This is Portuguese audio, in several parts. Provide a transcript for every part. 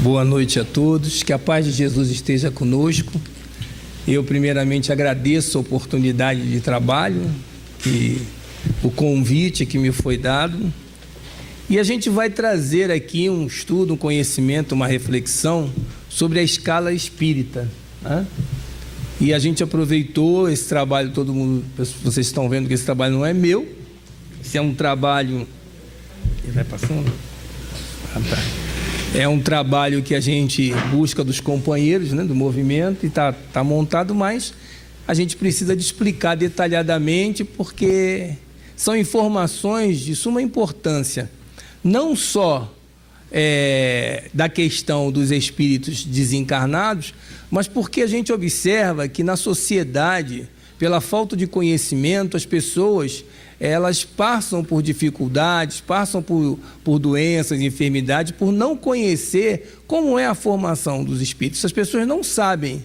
Boa noite a todos, que a paz de Jesus esteja conosco. Eu primeiramente agradeço a oportunidade de trabalho e o convite que me foi dado. E a gente vai trazer aqui um estudo, um conhecimento, uma reflexão sobre a escala espírita, né? E a gente aproveitou esse trabalho, todo mundo, vocês estão vendo que esse trabalho não é meu, esse é um trabalho... Ele vai passando? Ah, tá. É um trabalho que a gente busca dos companheiros, né, do movimento, e está montado, mas a gente precisa de explicar detalhadamente, porque são informações de suma importância, não só da questão dos espíritos desencarnados, mas porque a gente observa que na sociedade, pela falta de conhecimento, as pessoas... elas passam por dificuldades, passam por doenças, enfermidades, por não conhecer como é a formação dos espíritos. As pessoas não sabem.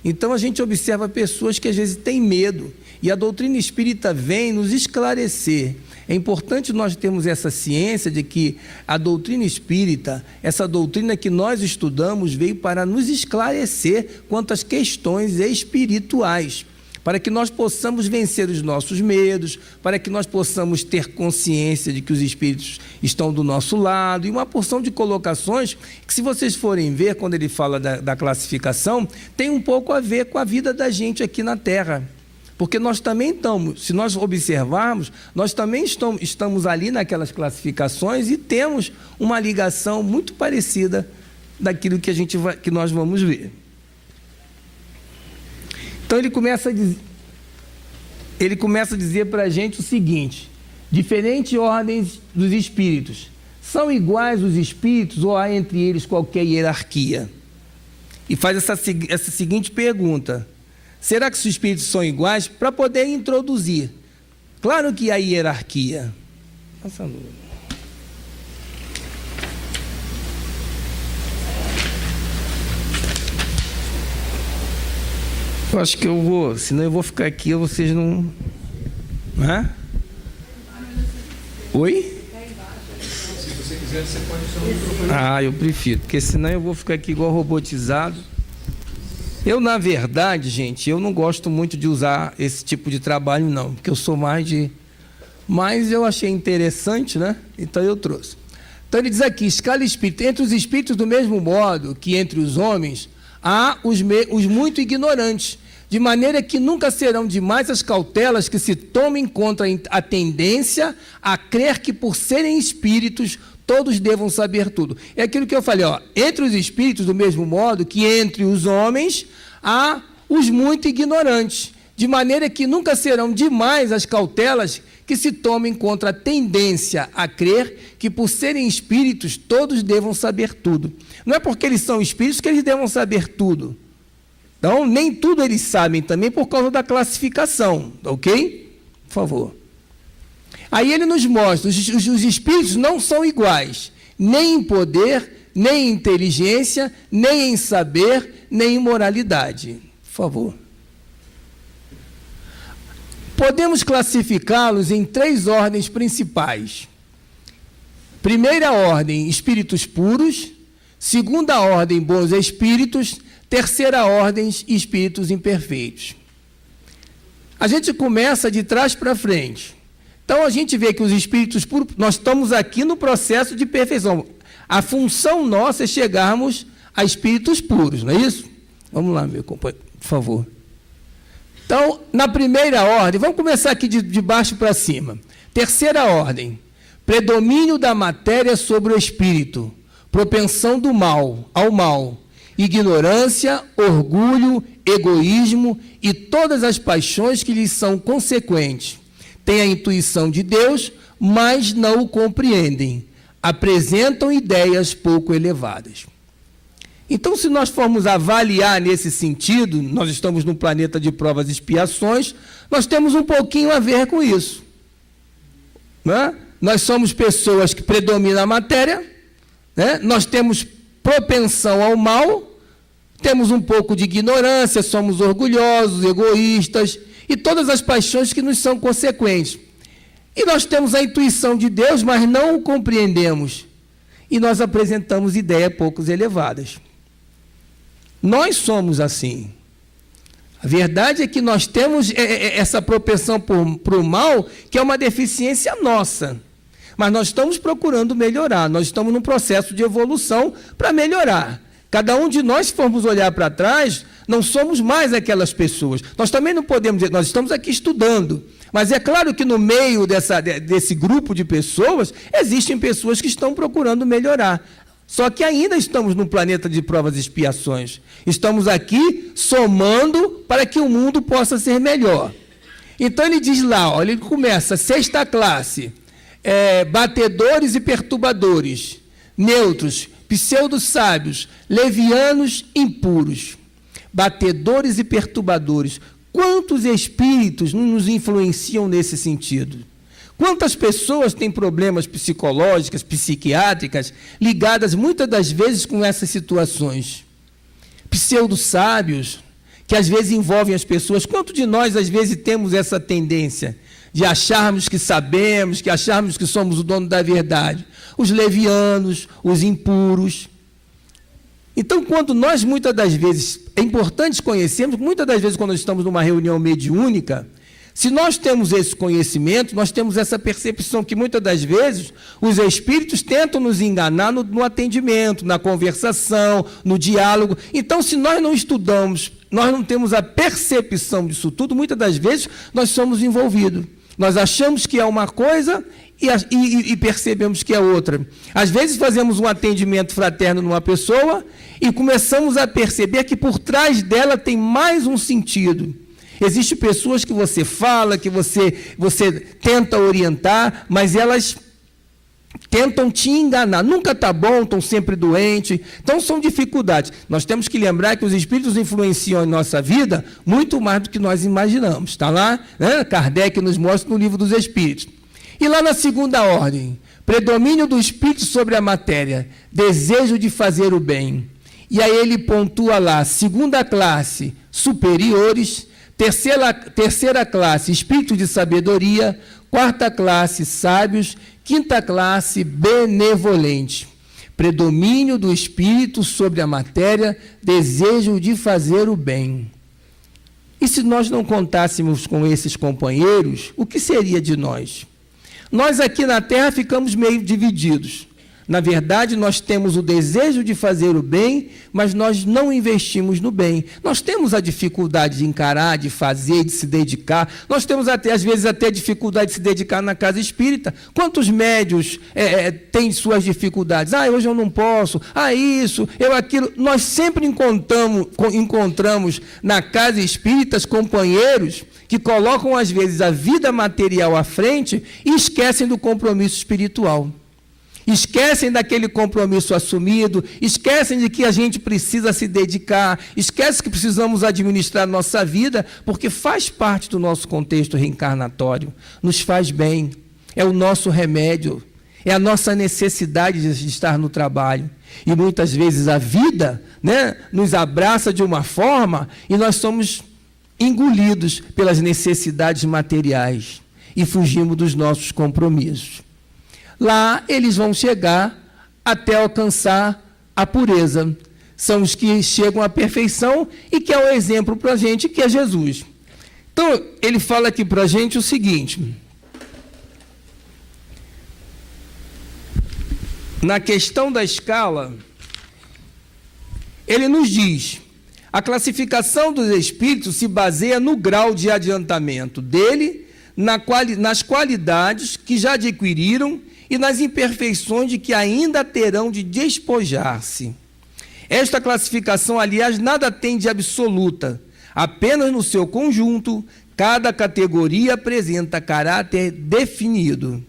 Então, a gente observa pessoas que às vezes têm medo, e a doutrina espírita vem nos esclarecer. É importante nós termos essa ciência de que a doutrina espírita, essa doutrina que nós estudamos, veio para nos esclarecer quanto às questões espirituais, para que nós possamos vencer os nossos medos, para que nós possamos ter consciência de que os espíritos estão do nosso lado, e uma porção de colocações que, se vocês forem ver, quando ele fala da classificação, tem um pouco a ver com a vida da gente aqui na Terra. Porque nós também estamos, se nós observarmos, nós também estamos ali naquelas classificações e temos uma ligação muito parecida daquilo que nós vamos ver. Então ele começa a dizer para a gente o seguinte: diferentes ordens dos espíritos. São iguais os espíritos ou há entre eles qualquer hierarquia? E faz essa seguinte pergunta: será que os espíritos são iguais? Para poder introduzir. Claro que há hierarquia. Eu acho que eu vou, senão eu vou ficar aqui, vocês não... Hã? Oi? Se você quiser, você pode usar o microfone. Ah, eu prefiro, porque senão eu vou ficar aqui igual robotizado. Eu, na verdade, gente, eu não gosto muito de usar esse tipo de trabalho, não, porque eu sou mais de... Mas eu achei interessante, né? Então eu trouxe. Então ele diz aqui, escala espírita. Entre os espíritos, do mesmo modo que entre os homens, há os muito ignorantes, de maneira que nunca serão demais as cautelas que se tomem contra a tendência a crer que, por serem espíritos, todos devam saber tudo. É aquilo que eu falei, ó, entre os espíritos, do mesmo modo que entre os homens, há os muito ignorantes, de maneira que nunca serão demais as cautelas que se tomem contra a tendência a crer que, por serem espíritos, todos devam saber tudo. Não é porque eles são espíritos que eles devam saber tudo. Então, nem tudo eles sabem também por causa da classificação, ok? Por favor. Aí ele nos mostra, os espíritos não são iguais, nem em poder, nem em inteligência, nem em saber, nem em moralidade. Por favor. Podemos classificá-los em 3 ordens principais. Primeira ordem, espíritos puros. Segunda ordem, bons espíritos. Terceira ordem, espíritos imperfeitos. A gente começa de trás para frente. Então, a gente vê que os espíritos puros, nós estamos aqui no processo de perfeição. A função nossa é chegarmos a espíritos puros, não é isso? Vamos lá, meu companheiro, por favor. Então, na primeira ordem, vamos começar aqui de baixo para cima. Terceira ordem, predomínio da matéria sobre o espírito, propensão do mal, ao mal, ignorância, orgulho, egoísmo e todas as paixões que lhes são consequentes. Têm a intuição de Deus, mas não o compreendem. Apresentam ideias pouco elevadas. Então, se nós formos avaliar nesse sentido, nós estamos num planeta de provas e expiações, nós temos um pouquinho a ver com isso. Né? Nós somos pessoas que predominam a matéria, né? Nós temos propensão ao mal, temos um pouco de ignorância, somos orgulhosos, egoístas, e todas as paixões que nos são consequentes. E nós temos a intuição de Deus, mas não o compreendemos. e nós apresentamos ideias pouco elevadas. Nós somos assim. A verdade é que nós temos essa propensão para o mal, que é uma deficiência nossa. Mas nós estamos procurando melhorar, nós estamos num processo de evolução para melhorar. Cada um de nós, se formos olhar para trás, não somos mais aquelas pessoas. Nós também não podemos dizer, nós estamos aqui estudando. Mas é claro que no meio desse grupo de pessoas, existem pessoas que estão procurando melhorar. Só que ainda estamos num planeta de provas e expiações. Estamos aqui somando para que o mundo possa ser melhor. Então ele diz lá, olha, ele começa, 6ª classe, batedores e perturbadores, neutros, pseudo-sábios, levianos, impuros, batedores e perturbadores. Quantos espíritos nos influenciam nesse sentido? Quantas pessoas têm problemas psicológicos, psiquiátricas, ligadas muitas das vezes com essas situações? Pseudo-sábios, que às vezes envolvem as pessoas. Quanto de nós, às vezes, temos essa tendência de acharmos que sabemos, que acharmos que somos o dono da verdade? Os levianos, os impuros. Então, quando nós, muitas das vezes, é importante conhecermos, muitas das vezes, quando estamos numa reunião mediúnica, se nós temos esse conhecimento, nós temos essa percepção que, muitas das vezes, os espíritos tentam nos enganar no atendimento, na conversação, no diálogo. Então, se nós não estudamos, nós não temos a percepção disso tudo, muitas das vezes, nós somos envolvidos. Nós achamos que é uma coisa e percebemos que é outra. Às vezes fazemos um atendimento fraterno numa pessoa e começamos a perceber que por trás dela tem mais um sentido. Existem pessoas que você fala, que você tenta orientar, mas elas tentam te enganar. Nunca está bom, estão sempre doentes. Então, são dificuldades. Nós temos que lembrar que os espíritos influenciam em nossa vida muito mais do que nós imaginamos. Está lá, né? Kardec nos mostra no Livro dos Espíritos. E lá na 2ª ordem, predomínio do espírito sobre a matéria, desejo de fazer o bem. E aí ele pontua lá, 2ª classe, superiores, terceira classe, espírito de sabedoria, 4ª classe, sábios, 5ª classe, benevolente. Predomínio do espírito sobre a matéria, desejo de fazer o bem. E se nós não contássemos com esses companheiros, o que seria de nós? Nós aqui na Terra ficamos meio divididos. Na verdade, nós temos o desejo de fazer o bem, mas nós não investimos no bem. Nós temos a dificuldade de encarar, de fazer, de se dedicar. Nós temos, às vezes, até dificuldade de se dedicar na casa espírita. Quantos médios têm suas dificuldades? Hoje eu não posso. Isso, aquilo. Nós sempre encontramos na casa espírita companheiros que colocam, às vezes, a vida material à frente e esquecem do compromisso espiritual. Esquecem daquele compromisso assumido, esquecem de que a gente precisa se dedicar, esquecem que precisamos administrar nossa vida, porque faz parte do nosso contexto reencarnatório, nos faz bem, é o nosso remédio, é a nossa necessidade de estar no trabalho. E muitas vezes a vida, né, nos abraça de uma forma e nós somos engolidos pelas necessidades materiais e fugimos dos nossos compromissos. Lá eles vão chegar até alcançar a pureza. São os que chegam à perfeição e que é o exemplo para a gente, que é Jesus. Então, ele fala aqui para a gente o seguinte. Na questão da escala, ele nos diz, a classificação dos espíritos se baseia no grau de adiantamento dele, nas qualidades que já adquiriram e nas imperfeições de que ainda terão de despojar-se. Esta classificação, aliás, nada tem de absoluta. Apenas no seu conjunto, cada categoria apresenta caráter definido.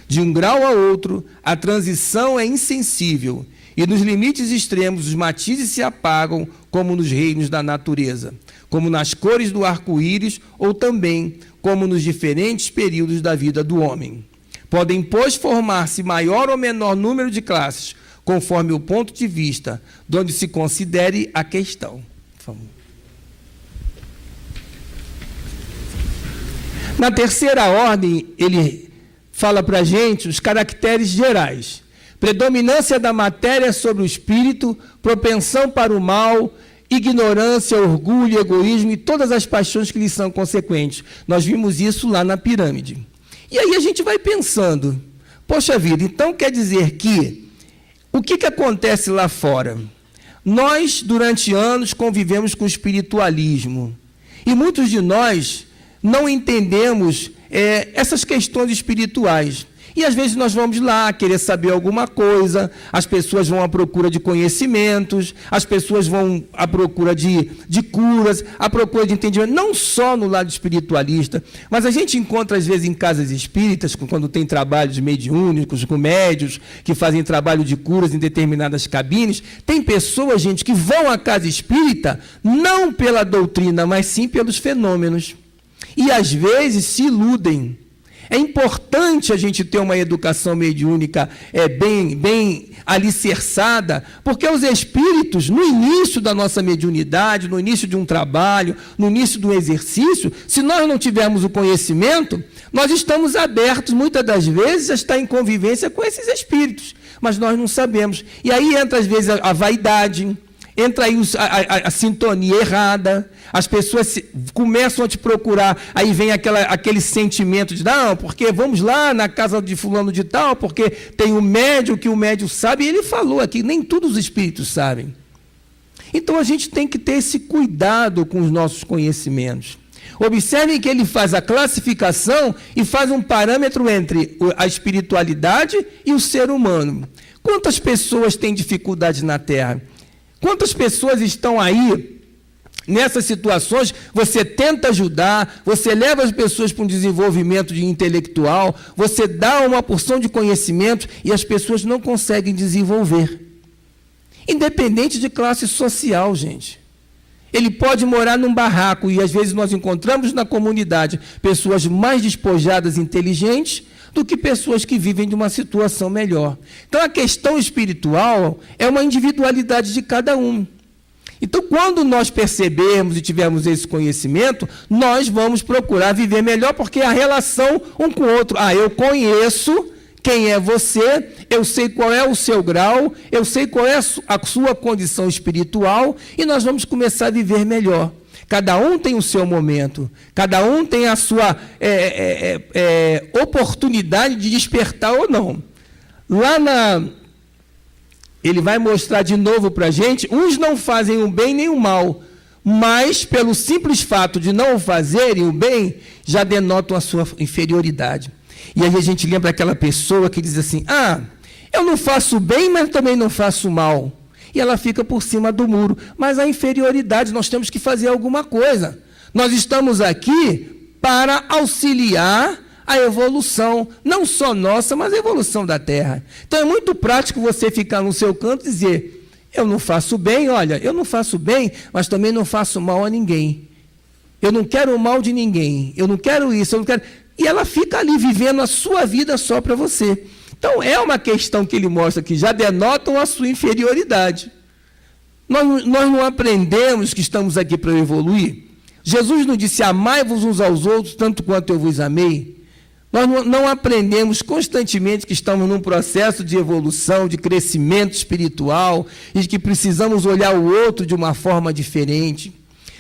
De um grau a outro, a transição é insensível, e nos limites extremos os matizes se apagam, como nos reinos da natureza, como nas cores do arco-íris, ou também como nos diferentes períodos da vida do homem. Podem, pois, formar-se maior ou menor número de classes, conforme o ponto de vista de onde se considere a questão. Por favor. Na terceira ordem, ele fala para a gente os caracteres gerais. predominância da matéria sobre o espírito, propensão para o mal, ignorância, orgulho, egoísmo e todas as paixões que lhes são consequentes. Nós vimos isso lá na pirâmide. E aí a gente vai pensando, poxa vida, então quer dizer que o que acontece lá fora? Nós, durante anos, convivemos com o espiritualismo. E muitos de nós não entendemos essas questões espirituais. E às vezes nós vamos lá querer saber alguma coisa, as pessoas vão à procura de conhecimentos, as pessoas vão à procura de curas, à procura de entendimento, não só no lado espiritualista, mas a gente encontra às vezes em casas espíritas, quando tem trabalhos mediúnicos, com médios que fazem trabalho de curas em determinadas cabines, tem pessoas, gente, que vão à casa espírita não pela doutrina, mas sim pelos fenômenos. E às vezes se iludem. É importante a gente ter uma educação mediúnica bem alicerçada, porque os espíritos, no início da nossa mediunidade, no início de um trabalho, no início do exercício, se nós não tivermos o conhecimento, nós estamos abertos, muitas das vezes, a estar em convivência com esses espíritos, mas nós não sabemos. E aí entra, às vezes, a vaidade, entra aí a sintonia errada, as pessoas começam a te procurar, aí vem aquele sentimento de, não, porque vamos lá na casa de fulano de tal, porque tem um médium que o médium sabe, e ele falou aqui, nem todos os espíritos sabem. Então a gente tem que ter esse cuidado com os nossos conhecimentos. Observem que ele faz a classificação e faz um parâmetro entre a espiritualidade e o ser humano. Quantas pessoas têm dificuldade na Terra? Quantas pessoas estão aí, nessas situações, você tenta ajudar, você leva as pessoas para um desenvolvimento intelectual, você dá uma porção de conhecimento e as pessoas não conseguem desenvolver. Independente de classe social, gente. Ele pode morar num barraco e às vezes nós encontramos na comunidade pessoas mais despojadas e inteligentes do que pessoas que vivem de uma situação melhor. Então, a questão espiritual é uma individualidade de cada um. Então, quando nós percebermos e tivermos esse conhecimento, nós vamos procurar viver melhor, porque a relação um com o outro. Eu conheço quem é você, eu sei qual é o seu grau, eu sei qual é a sua condição espiritual, e nós vamos começar a viver melhor. Cada um tem o seu momento, cada um tem a sua oportunidade de despertar ou não. Ele vai mostrar de novo para a gente, uns não fazem o bem nem o mal, mas pelo simples fato de não fazerem o bem, já denotam a sua inferioridade. E aí a gente lembra aquela pessoa que diz assim, eu não faço bem, mas também não faço mal. E ela fica por cima do muro. Mas a inferioridade, nós temos que fazer alguma coisa. Nós estamos aqui para auxiliar a evolução, não só nossa, mas a evolução da Terra. Então é muito prático você ficar no seu canto e dizer, eu não faço bem, olha, eu não faço bem, mas também não faço mal a ninguém. Eu não quero o mal de ninguém, eu não quero isso, eu não quero... E ela fica ali vivendo a sua vida só para você. Então, é uma questão que ele mostra que já denotam a sua inferioridade. Nós não aprendemos que estamos aqui para evoluir. Jesus nos disse, amai-vos uns aos outros, tanto quanto eu vos amei. Nós não aprendemos constantemente que estamos num processo de evolução, de crescimento espiritual, e de que precisamos olhar o outro de uma forma diferente.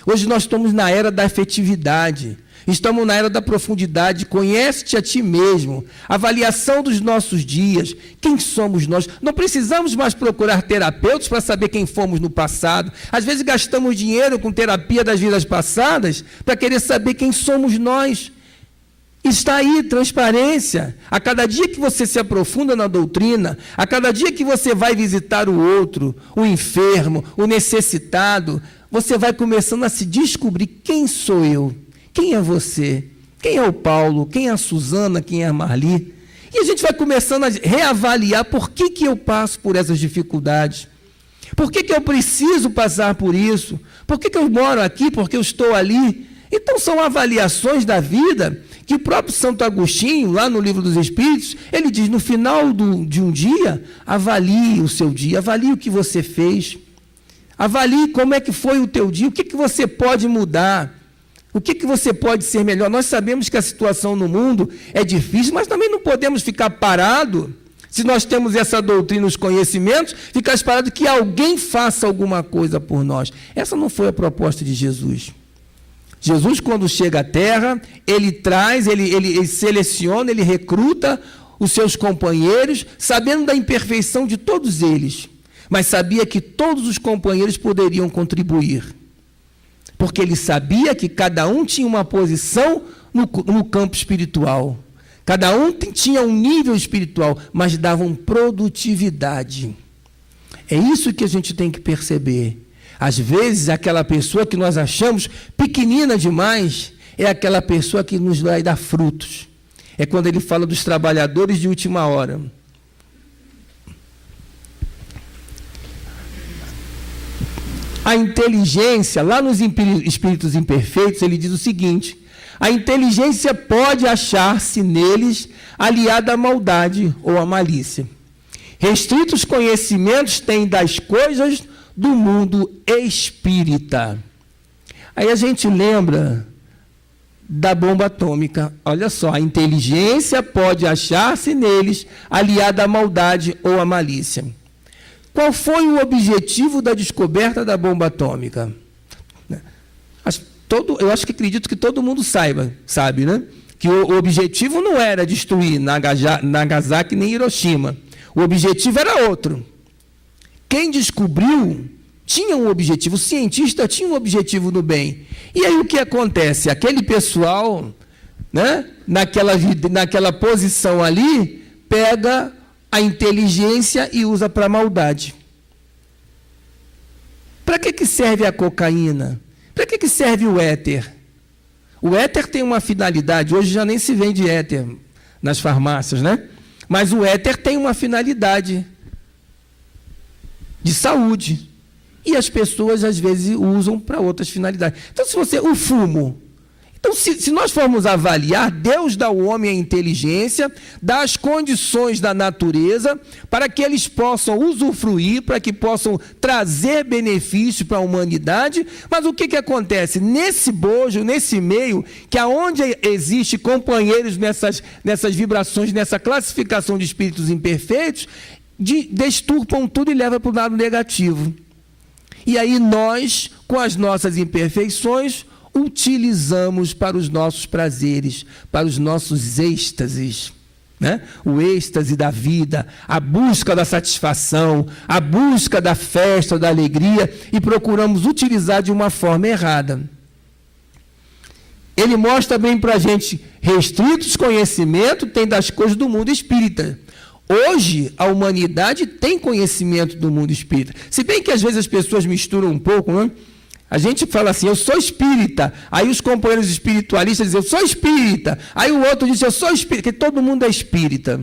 Hoje nós estamos na era da afetividade. Estamos na era da profundidade, conhece-te a ti mesmo, avaliação dos nossos dias, quem somos nós. Não precisamos mais procurar terapeutas para saber quem fomos no passado. Às vezes gastamos dinheiro com terapia das vidas passadas para querer saber quem somos nós. Está aí, transparência. A cada dia que você se aprofunda na doutrina, a cada dia que você vai visitar o outro, o enfermo, o necessitado, você vai começando a se descobrir quem sou eu. Quem é você? Quem é o Paulo? Quem é a Suzana? Quem é a Marli? E a gente vai começando a reavaliar por que eu passo por essas dificuldades. Por que eu preciso passar por isso? Por que eu moro aqui? Por que eu estou ali? Então, são avaliações da vida que o próprio Santo Agostinho, lá no Livro dos Espíritos, ele diz, no final de um dia, avalie o seu dia, avalie o que você fez, avalie como é que foi o teu dia, o que você pode mudar. O que você pode ser melhor? Nós sabemos que a situação no mundo é difícil, mas também não podemos ficar parado Se nós temos essa doutrina, os conhecimentos, fica esperado que alguém faça alguma coisa por nós. Essa não foi a proposta de Jesus. Jesus, quando chega à terra, ele traz, ele seleciona, ele recruta os seus companheiros, sabendo da imperfeição de todos eles, mas sabia que todos os companheiros poderiam contribuir, porque ele sabia que cada um tinha uma posição no campo espiritual. Cada um tinha um nível espiritual, mas davam produtividade. É isso que a gente tem que perceber. Às vezes, aquela pessoa que nós achamos pequenina demais, é aquela pessoa que nos vai dar frutos. É quando ele fala dos trabalhadores de última hora. A inteligência, lá nos espíritos imperfeitos, ele diz o seguinte: a inteligência pode achar-se neles aliada à maldade ou à malícia. Restritos conhecimentos têm das coisas do mundo espírita. Aí a gente lembra da bomba atômica. Olha só, a inteligência pode achar-se neles aliada à maldade ou à malícia. Qual foi o objetivo da descoberta da bomba atômica? Eu acredito que todo mundo sabe, né? Que o objetivo não era destruir Nagasaki nem Hiroshima. O objetivo era outro. Quem descobriu tinha um objetivo, o cientista tinha um objetivo no bem. E aí o que acontece? Aquele pessoal, né, naquela posição ali, pega a inteligência e usa para a maldade. Para que serve a cocaína? Para que serve o éter? O éter tem uma finalidade, hoje já nem se vende éter nas farmácias, né? Mas o éter tem uma finalidade de saúde. E as pessoas, às vezes, usam para outras finalidades. Então, o fumo. Então, se nós formos avaliar, Deus dá ao homem a inteligência, dá as condições da natureza, para que eles possam usufruir, para que possam trazer benefício para a humanidade. Mas o que acontece? Nesse bojo, nesse meio, que aonde existe companheiros nessas vibrações, nessa classificação de espíritos imperfeitos, desturpam tudo e levam para o lado negativo. E aí nós, com as nossas imperfeições, utilizamos para os nossos prazeres, para os nossos êxtases, né? O êxtase da vida, a busca da satisfação, a busca da festa, da alegria, e procuramos utilizar de uma forma errada. Ele mostra bem para a gente, restritos conhecimento tem das coisas do mundo espírita. Hoje, a humanidade tem conhecimento do mundo espírita. Se bem que às vezes as pessoas misturam um pouco, né? A gente fala assim, eu sou espírita. Aí os companheiros espiritualistas dizem, eu sou espírita. Aí o outro diz, eu sou espírita. Porque todo mundo é espírita.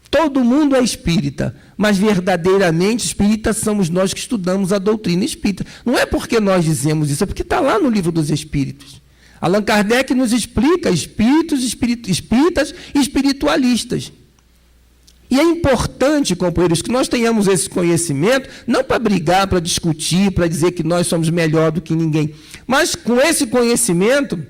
Todo mundo é espírita. Mas verdadeiramente espíritas somos nós que estudamos a doutrina espírita. Não é porque nós dizemos isso, é porque está lá no livro dos Espíritos. Allan Kardec nos explica espíritas e espiritualistas. E é importante, companheiros, que nós tenhamos esse conhecimento, não para brigar, para discutir, para dizer que nós somos melhor do que ninguém, mas com esse conhecimento,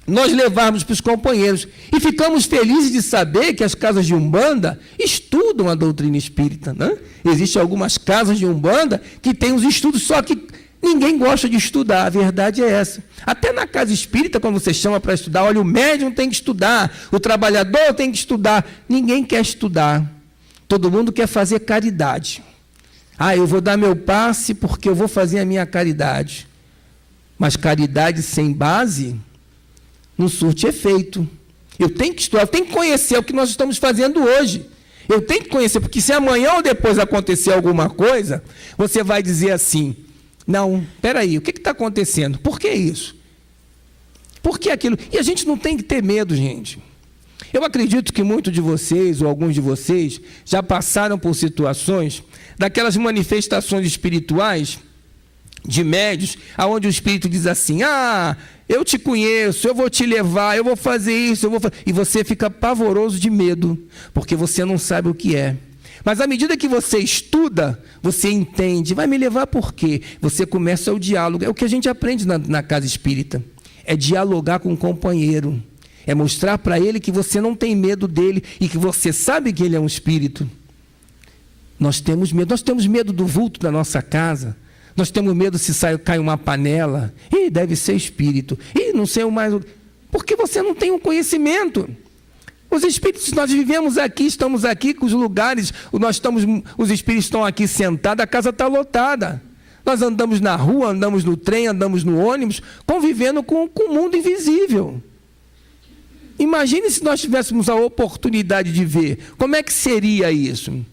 nós levarmos para os companheiros. E ficamos felizes de saber que as casas de Umbanda estudam a doutrina espírita, né? Existem algumas casas de Umbanda que têm os estudos, só que ninguém gosta de estudar, a verdade é essa. Até na casa espírita, quando você chama para estudar, olha, o médium tem que estudar, o trabalhador tem que estudar. Ninguém quer estudar. Todo mundo quer fazer caridade. Eu vou dar meu passe porque eu vou fazer a minha caridade. Mas caridade sem base não surte efeito. Eu tenho que estudar, eu tenho que conhecer o que nós estamos fazendo hoje. Eu tenho que conhecer, porque se amanhã ou depois acontecer alguma coisa, você vai dizer assim, não, espera aí, o que está acontecendo? Por que isso? Por que aquilo? E a gente não tem que ter medo, gente. Eu acredito que muitos de vocês, ou alguns de vocês, já passaram por situações daquelas manifestações espirituais, de médios, onde o espírito diz assim, eu te conheço, eu vou te levar, eu vou fazer isso, e você fica pavoroso de medo, porque você não sabe o que é. Mas à medida que você estuda, você entende, vai me levar por quê? Você começa o diálogo, é o que a gente aprende na casa espírita, é dialogar com o companheiro, É mostrar para ele que você não tem medo dele e que você sabe que ele é um espírito. Nós temos medo do vulto da nossa casa. Nós temos medo se cai uma panela. Ih, deve ser espírito. Ih, não sei o mais. Porque você não tem um conhecimento. Os espíritos, nós vivemos aqui, estamos aqui com os lugares, os espíritos estão aqui sentados, a casa está lotada. Nós andamos na rua, andamos no trem, andamos no ônibus, convivendo com o mundo invisível. Imagine se nós tivéssemos a oportunidade de ver. Como é que seria isso?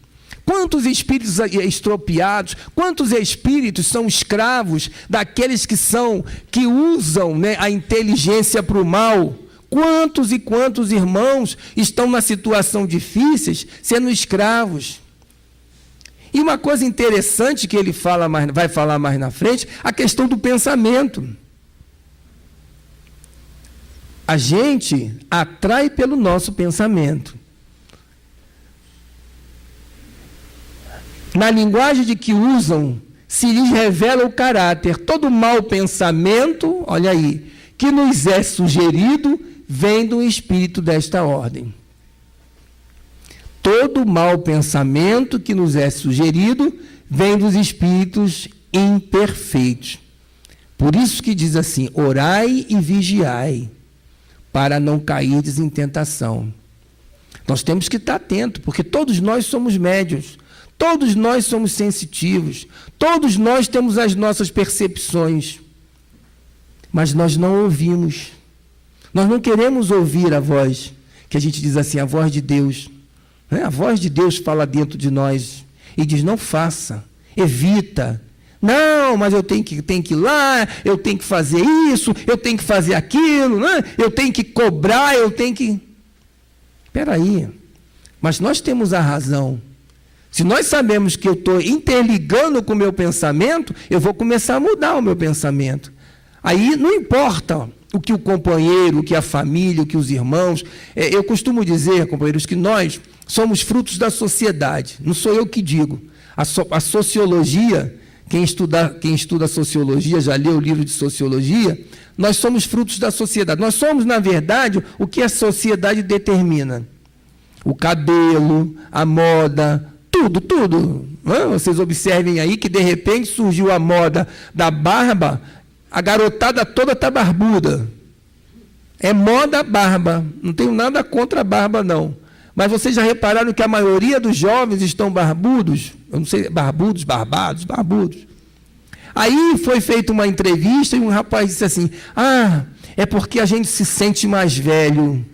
Quantos espíritos estropiados, quantos espíritos são escravos daqueles que usam, né, a inteligência para o mal? Quantos e quantos irmãos estão na situação difíceis sendo escravos? E uma coisa interessante que ele vai falar mais na frente, a questão do pensamento. A gente atrai pelo nosso pensamento. Na linguagem de que usam, se lhes revela o caráter. Todo mau pensamento, olha aí, que nos é sugerido, vem do espírito desta ordem. Todo mau pensamento que nos é sugerido, vem dos espíritos imperfeitos. Por isso que diz assim, orai e vigiai, para não cairdes em tentação. Nós temos que estar atentos, porque todos nós somos médiuns. Todos nós somos sensitivos, todos nós temos as nossas percepções, mas nós não ouvimos. Nós não queremos ouvir a voz, que a gente diz assim, a voz de Deus. A voz de Deus fala dentro de nós e diz, não faça, evita. Não, mas eu tenho que ir lá, eu tenho que fazer isso, eu tenho que fazer aquilo, né? Eu tenho que cobrar, eu tenho que... Espera aí, mas nós temos a razão. Se nós sabemos que eu estou interligando com o meu pensamento, eu vou começar a mudar o meu pensamento. Aí não importa o que o companheiro, o que a família, o que os irmãos... eu costumo dizer, companheiros, que nós somos frutos da sociedade. Não sou eu que digo. A sociologia, quem estuda sociologia, já leu o livro de sociologia, nós somos frutos da sociedade. Nós somos, na verdade, o que a sociedade determina. O cabelo, a moda... Tudo. Vocês observem aí que, de repente, surgiu a moda da barba, a garotada toda está barbuda. É moda barba. Não tenho nada contra a barba, não. Mas vocês já repararam que a maioria dos jovens estão barbudos? Eu não sei, barbudos. Aí foi feita uma entrevista e um rapaz disse assim, é porque a gente se sente mais velho.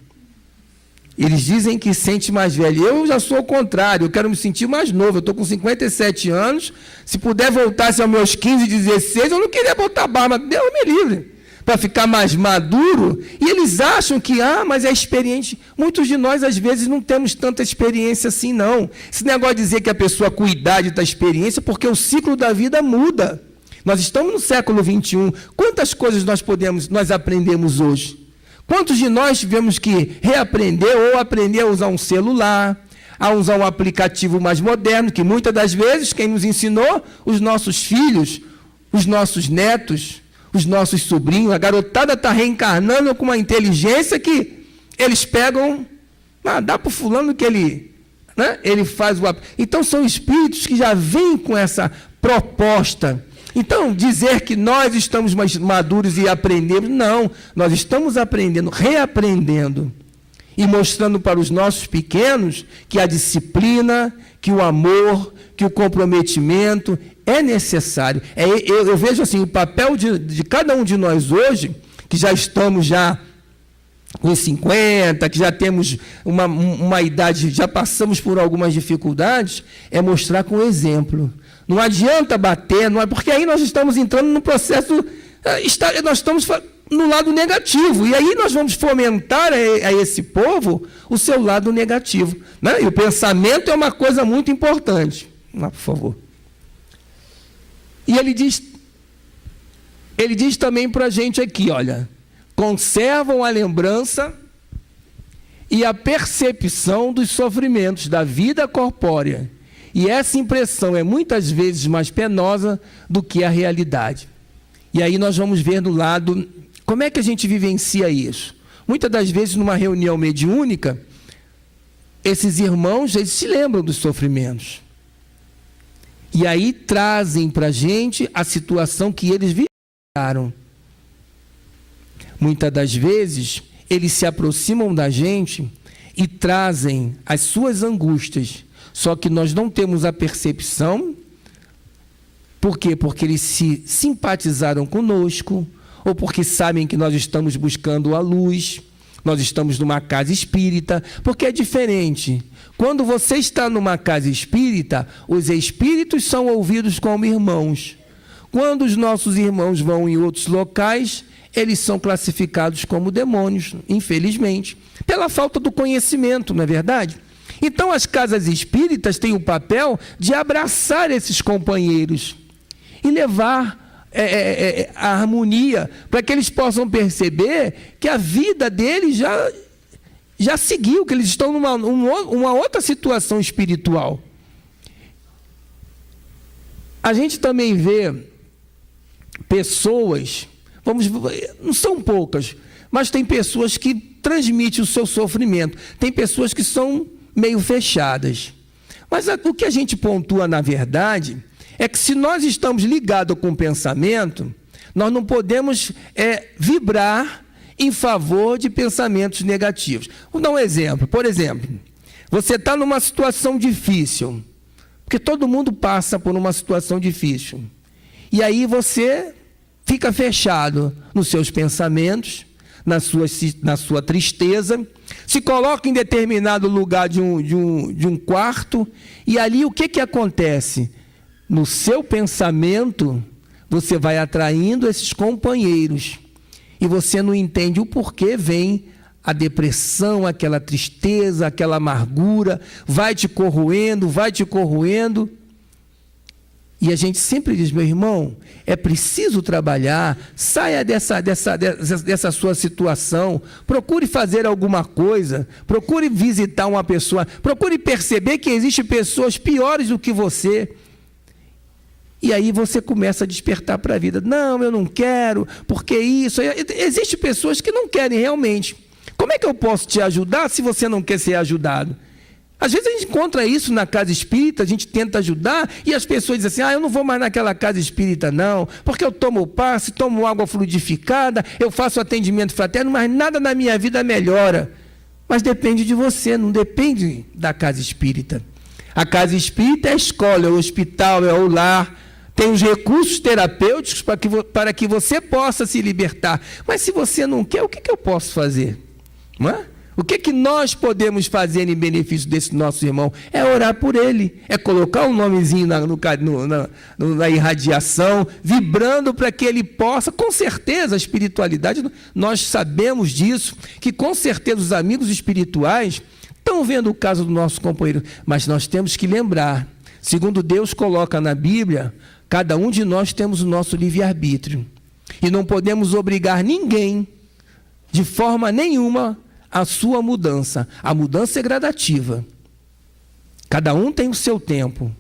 Eles dizem que sente mais velho. Eu já sou o contrário, eu quero me sentir mais novo. Eu estou com 57 anos. Se puder voltar aos meus 15, 16, eu não queria botar barba. Deus me livre. Para ficar mais maduro. E eles acham que, mas é experiente. Muitos de nós, às vezes, não temos tanta experiência assim, não. Esse negócio de dizer que a pessoa com idade está experiência, porque o ciclo da vida muda. Nós estamos no século XXI. Quantas coisas nós aprendemos hoje? Quantos de nós tivemos que reaprender ou aprender a usar um celular, a usar um aplicativo mais moderno, que muitas das vezes quem nos ensinou, os nossos filhos, os nossos netos, os nossos sobrinhos, a garotada está reencarnando com uma inteligência que eles pegam, dá para o fulano que ele faz o... Então são espíritos que já vêm com essa proposta. Então, dizer que nós estamos mais maduros e aprendemos, não, nós estamos aprendendo, reaprendendo e mostrando para os nossos pequenos que a disciplina, que o amor, que o comprometimento é necessário. Eu vejo assim, o papel de cada um de nós hoje, que já estamos com 50, que já temos uma idade, já passamos por algumas dificuldades, é mostrar com exemplo. Não adianta bater, porque aí nós estamos entrando no processo, nós estamos no lado negativo, e aí nós vamos fomentar a esse povo o seu lado negativo. Né? E o pensamento é uma coisa muito importante. Por favor. E ele diz também para a gente aqui, olha, conservam a lembrança e a percepção dos sofrimentos da vida corpórea. E essa impressão é muitas vezes mais penosa do que a realidade. E aí nós vamos ver do lado, como é que a gente vivencia isso? muitas das vezes numa reunião mediúnica, esses irmãos, eles se lembram dos sofrimentos. E aí trazem para a gente a situação que eles vivenciaram. Muitas das vezes, eles se aproximam da gente e trazem as suas angústias. Só que nós não temos a percepção. Por quê? Porque eles se simpatizaram conosco, ou porque sabem que nós estamos buscando a luz, nós estamos numa casa espírita, porque é diferente. Quando você está numa casa espírita, os espíritos são ouvidos como irmãos. Quando os nossos irmãos vão em outros locais, eles são classificados como demônios, infelizmente, pela falta do conhecimento, não é verdade? Então, as casas espíritas têm o papel de abraçar esses companheiros e levar a harmonia, para que eles possam perceber que a vida deles já seguiu, que eles estão numa outra situação espiritual. A gente também vê pessoas, não são poucas, mas tem pessoas que transmitem o seu sofrimento, tem pessoas que são meio fechadas. Mas o que a gente pontua, na verdade, é que se nós estamos ligados com o pensamento, nós não podemos vibrar em favor de pensamentos negativos. Vou dar um exemplo. Por exemplo, você está numa situação difícil, porque todo mundo passa por uma situação difícil. E aí você fica fechado nos seus pensamentos, na sua tristeza, se coloca em determinado lugar de um quarto, e ali o que acontece? No seu pensamento, você vai atraindo esses companheiros, e você não entende o porquê vem a depressão, aquela tristeza, aquela amargura, vai te corroendo, e a gente sempre diz, meu irmão, é preciso trabalhar, saia dessa sua situação, procure fazer alguma coisa, procure visitar uma pessoa, procure perceber que existem pessoas piores do que você. E aí você começa a despertar para a vida. Não, eu não quero, porque isso... Existem pessoas que não querem realmente. Como é que eu posso te ajudar se você não quer ser ajudado? Às vezes a gente encontra isso na casa espírita, a gente tenta ajudar, e as pessoas dizem assim, eu não vou mais naquela casa espírita não, porque eu tomo passe, tomo água fluidificada, eu faço atendimento fraterno, mas nada na minha vida melhora. Mas depende de você, não depende da casa espírita. A casa espírita é a escola, é o hospital, é o lar, tem os recursos terapêuticos para que você possa se libertar. Mas se você não quer, o que eu posso fazer? Não é? O que nós podemos fazer em benefício desse nosso irmão? É orar por ele, é colocar um nomezinho na irradiação, vibrando para que ele possa, com certeza, a espiritualidade, nós sabemos disso, que com certeza os amigos espirituais estão vendo o caso do nosso companheiro, mas nós temos que lembrar, segundo Deus coloca na Bíblia, cada um de nós temos o nosso livre-arbítrio, e não podemos obrigar ninguém, de forma nenhuma, a sua mudança. A mudança é gradativa. Cada um tem o seu tempo.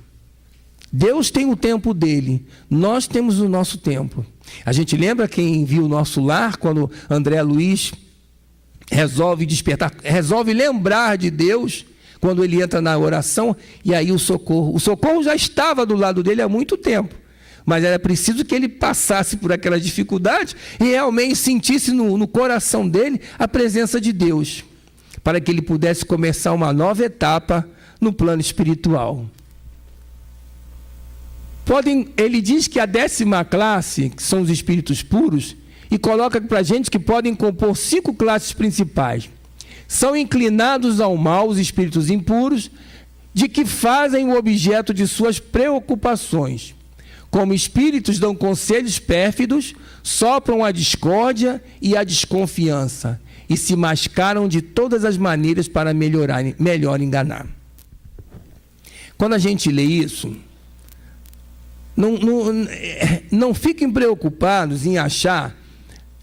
Deus tem o tempo dele. Nós temos o nosso tempo. A gente lembra quem viu o nosso lar, quando André Luiz resolve despertar, resolve lembrar de Deus, quando ele entra na oração, e aí o socorro já estava do lado dele há muito tempo. Mas era preciso que ele passasse por aquela dificuldade e realmente sentisse no coração dele a presença de Deus, para que ele pudesse começar uma nova etapa no plano espiritual. Ele diz que a 10ª classe, que são os espíritos puros, e coloca para a gente que podem compor 5 classes principais. São inclinados ao mal os espíritos impuros, de que fazem o objeto de suas preocupações. Como espíritos dão conselhos pérfidos, sopram a discórdia e a desconfiança, e se mascaram de todas as maneiras para melhor enganar. Quando a gente lê isso, não fiquem preocupados em achar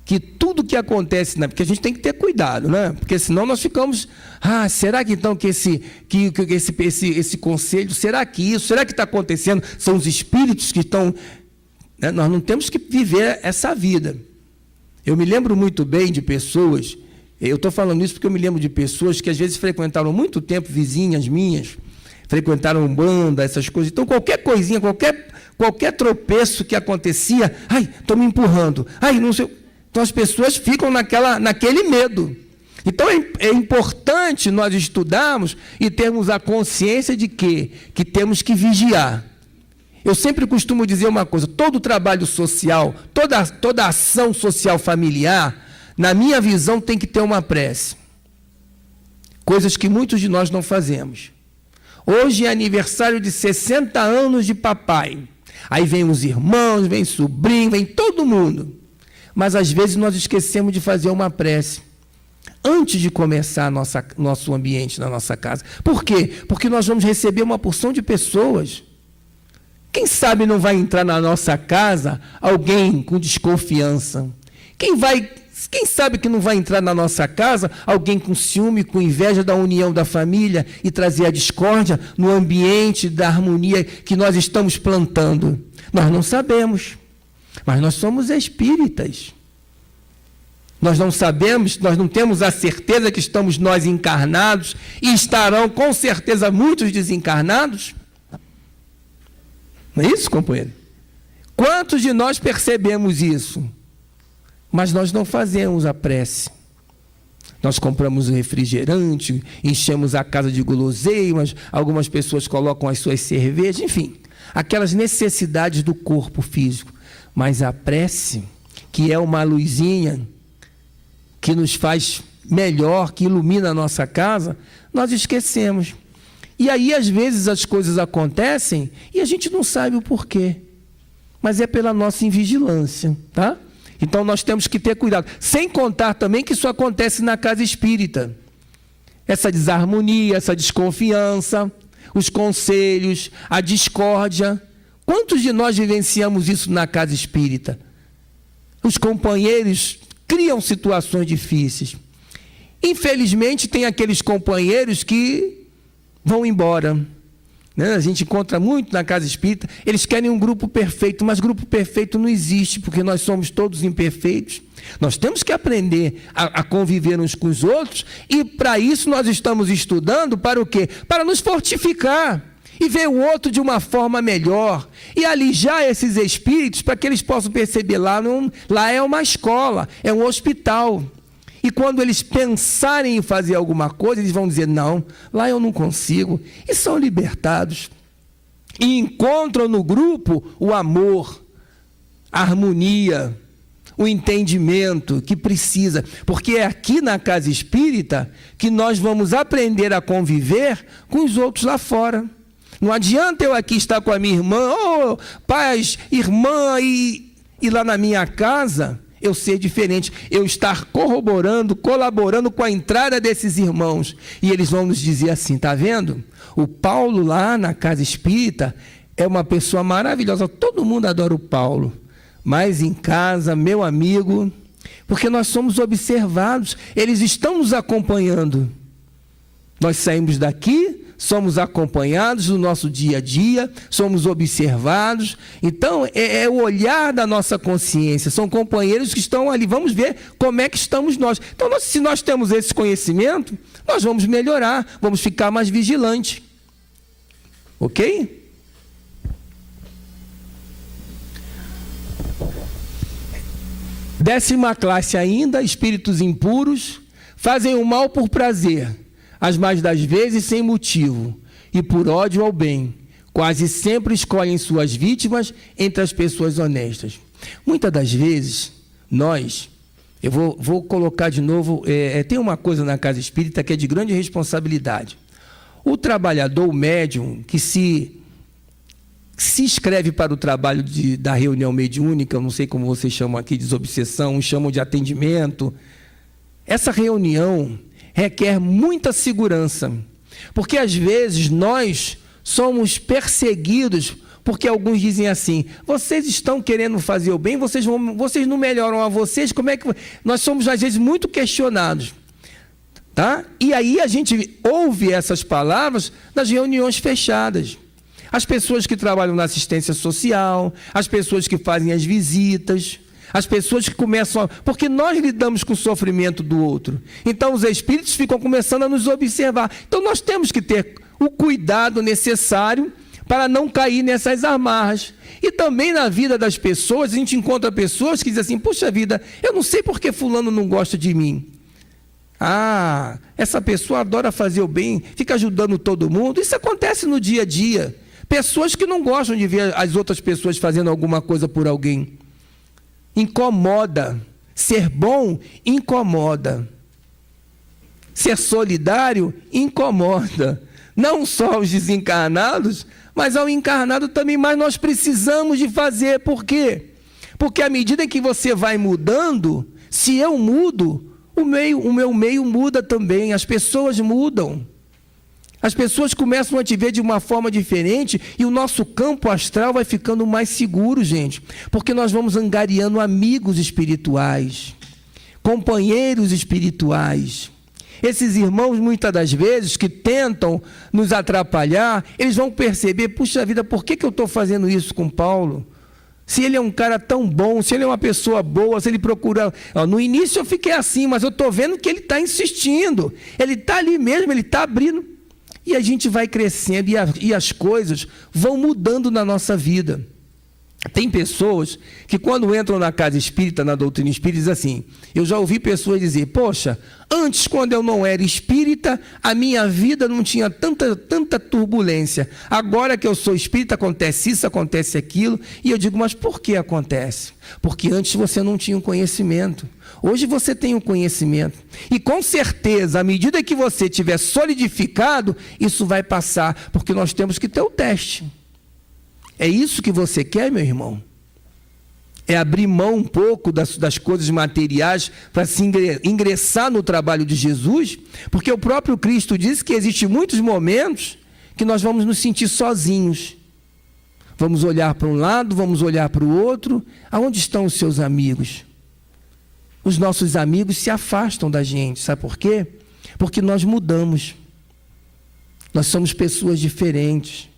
que tudo que acontece, porque a gente tem que ter cuidado, né? Porque senão nós ficamos, será que então que esse conselho, será que isso, será que está acontecendo? São os espíritos que estão... Né? Nós não temos que viver essa vida. Eu me lembro muito bem de pessoas, Eu estou falando isso porque eu me lembro de pessoas que às vezes frequentaram muito tempo, vizinhas minhas, frequentaram banda, essas coisas. Então, qualquer coisinha, qualquer tropeço que acontecia, ai, estou me empurrando, ai, não sei. Então, as pessoas ficam naquele medo. Então, é importante nós estudarmos e termos a consciência de que temos que vigiar. Eu sempre costumo dizer uma coisa, todo trabalho social, toda ação social familiar, na minha visão, tem que ter uma prece. Coisas que muitos de nós não fazemos. Hoje é aniversário de 60 anos de papai. Aí vem os irmãos, vem sobrinho, vem todo mundo. Mas às vezes nós esquecemos de fazer uma prece antes de começar nosso ambiente na nossa casa. Por quê? Porque nós vamos receber uma porção de pessoas. Quem sabe não vai entrar na nossa casa alguém com desconfiança? Quem sabe que não vai entrar na nossa casa alguém com ciúme, com inveja da união da família e trazer a discórdia no ambiente da harmonia que nós estamos plantando? Nós não sabemos, mas nós somos espíritas. Nós não sabemos, nós não temos a certeza que estamos nós encarnados e estarão com certeza muitos desencarnados. Não é isso, companheiro? Quantos de nós percebemos isso? Mas nós não fazemos a prece. Nós compramos um refrigerante, enchemos a casa de guloseimas, algumas pessoas colocam as suas cervejas, enfim, aquelas necessidades do corpo físico. Mas a prece, que é uma luzinha que nos faz melhor, que ilumina a nossa casa, nós esquecemos. E aí, às vezes, as coisas acontecem e a gente não sabe o porquê. Mas é pela nossa invigilância, tá? Então, nós temos que ter cuidado. Sem contar também que isso acontece na casa espírita. Essa desarmonia, essa desconfiança, os conselhos, a discórdia. Quantos de nós vivenciamos isso na casa espírita? Os companheiros criam situações difíceis. Infelizmente, tem aqueles companheiros que vão embora. A gente encontra muito na casa espírita, eles querem um grupo perfeito, mas grupo perfeito não existe, porque nós somos todos imperfeitos. Nós temos que aprender a conviver uns com os outros, e para isso nós estamos estudando para o quê? Para nos fortificar e ver o outro de uma forma melhor, e alijar esses espíritos para que eles possam perceber, lá é uma escola, é um hospital. E quando eles pensarem em fazer alguma coisa, eles vão dizer, não, lá eu não consigo. E são libertados. E encontram no grupo o amor, a harmonia, o entendimento que precisa. Porque é aqui na casa espírita que nós vamos aprender a conviver com os outros lá fora. Não adianta eu aqui estar com a minha irmã, paz, irmã, e lá na minha casa eu ser diferente, eu estar corroborando, colaborando com a entrada desses irmãos. E eles vão nos dizer assim, está vendo? O Paulo lá na casa espírita é uma pessoa maravilhosa, todo mundo adora o Paulo, mas em casa, meu amigo, porque nós somos observados, eles estão nos acompanhando. Nós saímos daqui, somos acompanhados no nosso dia a dia, somos observados. Então, é o olhar da nossa consciência. São companheiros que estão ali. Vamos ver como é que estamos nós. Então, se nós temos esse conhecimento, nós vamos melhorar, vamos ficar mais vigilantes. Ok? Décima classe ainda, espíritos impuros, fazem o mal por prazer, as mais das vezes sem motivo, e por ódio ao bem. Quase sempre escolhem suas vítimas entre as pessoas honestas. Muitas das vezes, eu vou colocar de novo, tem uma coisa na casa espírita que é de grande responsabilidade. O trabalhador, o médium, que se inscreve para o trabalho da reunião mediúnica, eu não sei como vocês chamam aqui, desobsessão, uns chamam de atendimento. Essa reunião requer muita segurança, porque às vezes nós somos perseguidos, porque alguns dizem assim, vocês estão querendo fazer o bem, vocês não melhoram a vocês, como é que... Nós somos às vezes muito questionados, tá? E aí a gente ouve essas palavras nas reuniões fechadas. As pessoas que trabalham na assistência social, as pessoas que fazem as visitas, As pessoas que começam porque nós lidamos com o sofrimento do outro. Então os espíritos ficam começando a nos observar. Então nós temos que ter o cuidado necessário para não cair nessas amarras. E também na vida das pessoas, a gente encontra pessoas que dizem assim, puxa vida, eu não sei por que fulano não gosta de mim. Ah, essa pessoa adora fazer o bem, fica ajudando todo mundo. Isso acontece no dia a dia. Pessoas que não gostam de ver as outras pessoas fazendo alguma coisa por alguém. Incomoda. Ser bom incomoda. Ser solidário incomoda. Não só os desencarnados, mas ao encarnado também. Mas nós precisamos de fazer. Por quê? Porque à medida que você vai mudando, se eu mudo, o meu meio muda também, as pessoas mudam. As pessoas começam a te ver de uma forma diferente e o nosso campo astral vai ficando mais seguro, gente. Porque nós vamos angariando amigos espirituais, companheiros espirituais. Esses irmãos, muitas das vezes, que tentam nos atrapalhar, eles vão perceber, puxa vida, por que eu estou fazendo isso com Paulo? Se ele é um cara tão bom, se ele é uma pessoa boa, se ele procura... No início eu fiquei assim, mas eu estou vendo que ele está insistindo. Ele está ali mesmo, ele está abrindo. E a gente vai crescendo e as coisas vão mudando na nossa vida. Tem pessoas que quando entram na casa espírita, na doutrina espírita, dizem assim, eu já ouvi pessoas dizer, poxa, antes quando eu não era espírita, a minha vida não tinha tanta turbulência. Agora que eu sou espírita, acontece isso, acontece aquilo. E eu digo, mas por que acontece? Porque antes você não tinha um conhecimento. Hoje você tem um conhecimento. E com certeza, à medida que você tiver solidificado, isso vai passar, porque nós temos que ter o teste. É isso que você quer, meu irmão? É abrir mão um pouco das coisas materiais para se ingressar no trabalho de Jesus? Porque o próprio Cristo disse que existem muitos momentos que nós vamos nos sentir sozinhos. Vamos olhar para um lado, vamos olhar para o outro. Aonde estão os seus amigos? Os nossos amigos se afastam da gente. Sabe por quê? Porque nós mudamos. Nós somos pessoas diferentes.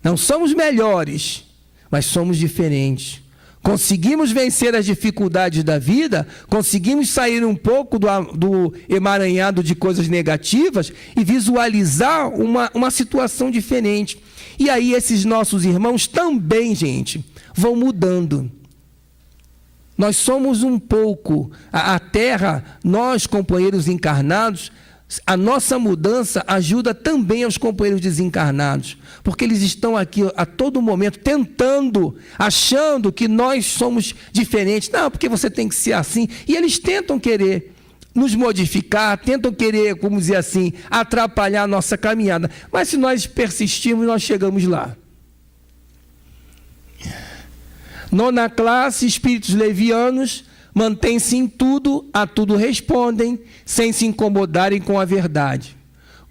Não somos melhores, mas somos diferentes. Conseguimos vencer as dificuldades da vida, conseguimos sair um pouco do emaranhado de coisas negativas e visualizar uma situação diferente. E aí esses nossos irmãos também, gente, vão mudando. Nós somos um pouco, a Terra, nós companheiros encarnados, a nossa mudança ajuda também aos companheiros desencarnados, porque eles estão aqui a todo momento tentando, achando que nós somos diferentes. Não, porque você tem que ser assim. E eles tentam querer nos modificar, tentam querer, como dizer assim, atrapalhar a nossa caminhada. Mas se nós persistirmos, nós chegamos lá. 9ª classe, espíritos levianos, mantêm-se em tudo, a tudo respondem, sem se incomodarem com a verdade.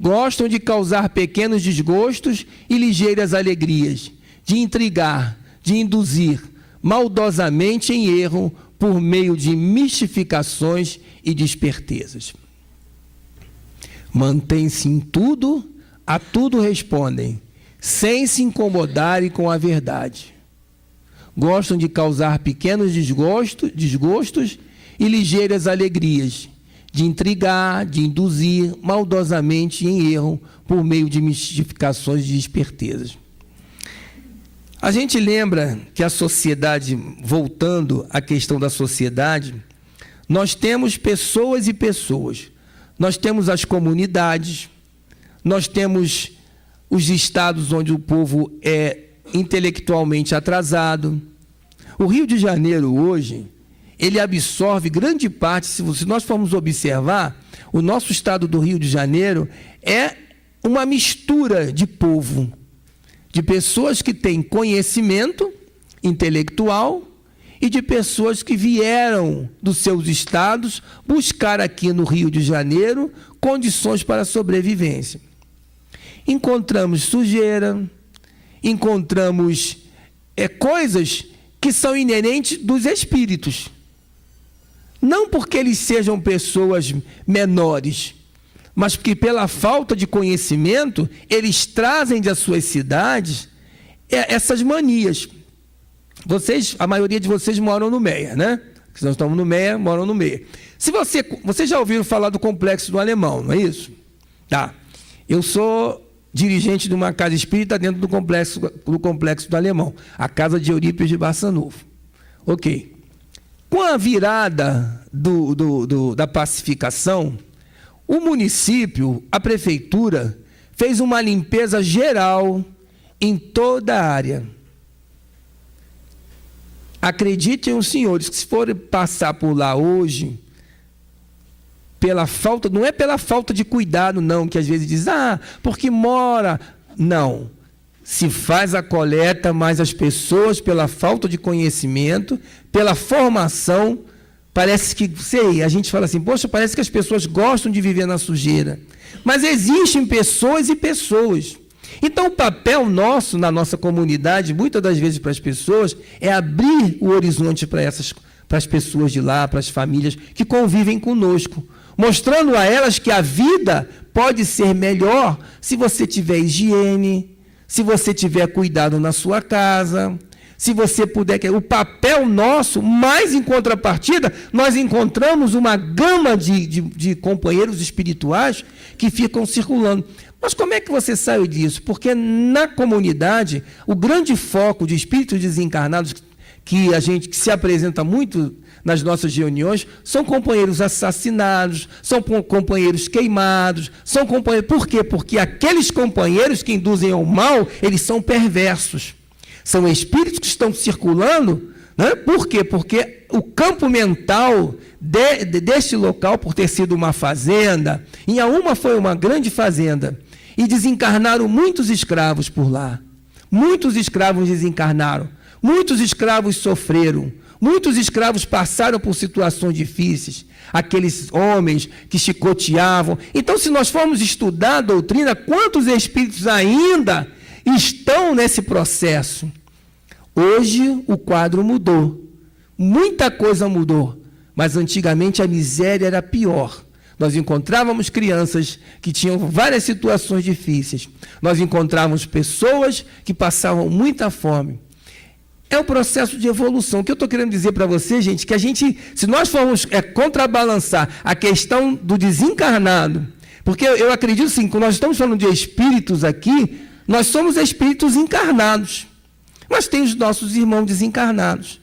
Gostam de causar pequenos desgostos e ligeiras alegrias, de intrigar, de induzir maldosamente em erro por meio de mistificações e de espertezas. Mantêm-se em tudo, a tudo respondem, sem se incomodarem com a verdade. Gostam de causar pequenos desgostos e ligeiras alegrias, de intrigar, de induzir maldosamente em erro por meio de mistificações e espertezas. A gente lembra que a sociedade, voltando à questão da sociedade, nós temos pessoas e pessoas. Nós temos as comunidades, nós temos os estados onde o povo é intelectualmente atrasado. O Rio de Janeiro hoje, ele absorve grande parte, se nós formos observar, o nosso estado do Rio de Janeiro é uma mistura de povo, de pessoas que têm conhecimento intelectual e de pessoas que vieram dos seus estados buscar aqui no Rio de Janeiro condições para a sobrevivência. Encontramos sujeira, encontramos coisas que são inerentes dos espíritos. Não porque eles sejam pessoas menores, mas porque pela falta de conhecimento, eles trazem das suas cidades essas manias. a maioria de vocês moram no Meia, né? Se nós estamos no Meia, moram no Meia. Se vocês já ouviram falar do Complexo do Alemão, não é isso? Tá. Eu sou dirigente de uma casa espírita dentro do Complexo do Alemão, a Casa de Eurípides de Barçanufo. Ok. Com a virada da pacificação, o município, a prefeitura, fez uma limpeza geral em toda a área. Acreditem os senhores que se forem passar por lá hoje, não é pela falta de cuidado, não, que às vezes diz, porque mora. Não. Se faz a coleta, mas as pessoas, pela falta de conhecimento, pela formação, parece que, a gente fala assim, poxa, parece que as pessoas gostam de viver na sujeira. Mas existem pessoas e pessoas. Então, o papel nosso, na nossa comunidade, muitas das vezes para as pessoas, é abrir o horizonte para as pessoas de lá, para as famílias que convivem conosco, mostrando a elas que a vida pode ser melhor se você tiver higiene, se você tiver cuidado na sua casa, se você puder. O papel nosso, mas em contrapartida, nós encontramos uma gama de companheiros espirituais que ficam circulando. Mas como é que você saiu disso? Porque na comunidade, o grande foco de espíritos desencarnados que se apresenta muito nas nossas reuniões, são companheiros assassinados, são companheiros queimados, são companheiros... Por quê? Porque aqueles companheiros que induzem ao mal, eles são perversos. São espíritos que estão circulando, né? Por quê? Porque o campo mental deste local, por ter sido uma fazenda, Inhaúma foi uma grande fazenda, e desencarnaram muitos escravos por lá. Muitos escravos desencarnaram, muitos escravos sofreram, muitos escravos passaram por situações difíceis, aqueles homens que chicoteavam. Então, se nós formos estudar a doutrina, quantos espíritos ainda estão nesse processo? Hoje o quadro mudou, muita coisa mudou, mas antigamente a miséria era pior. Nós encontrávamos crianças que tinham várias situações difíceis, nós encontrávamos pessoas que passavam muita fome. É um processo de evolução. O que eu estou querendo dizer para você, gente, que se nós formos contrabalançar a questão do desencarnado, porque eu acredito assim, quando nós estamos falando de espíritos aqui, nós somos espíritos encarnados, mas tem os nossos irmãos desencarnados.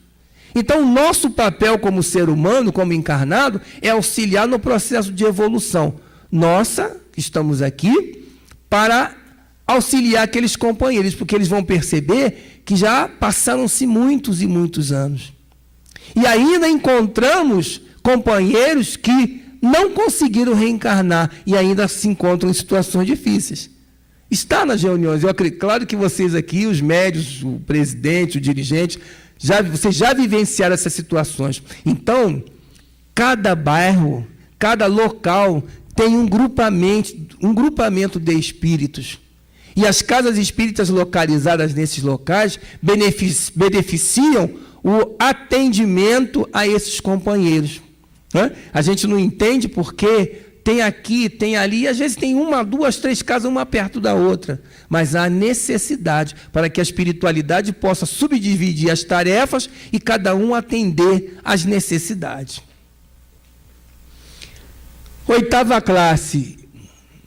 Então, o nosso papel como ser humano, como encarnado, é auxiliar no processo de evolução. Nossa, que estamos aqui, para auxiliar aqueles companheiros, porque eles vão perceber que já passaram-se muitos e muitos anos. E ainda encontramos companheiros que não conseguiram reencarnar e ainda se encontram em situações difíceis. Está nas reuniões. Eu acredito, claro que vocês aqui, os médios, o presidente, o dirigente, vocês já vivenciaram essas situações. Então, cada bairro, cada local tem um grupamento de espíritos. E as casas espíritas localizadas nesses locais beneficiam o atendimento a esses companheiros. Né? A gente não entende porque tem aqui, tem ali, e às vezes tem 1, 2, 3 casas, uma perto da outra. Mas há necessidade para que a espiritualidade possa subdividir as tarefas e cada um atender às necessidades. 8ª classe,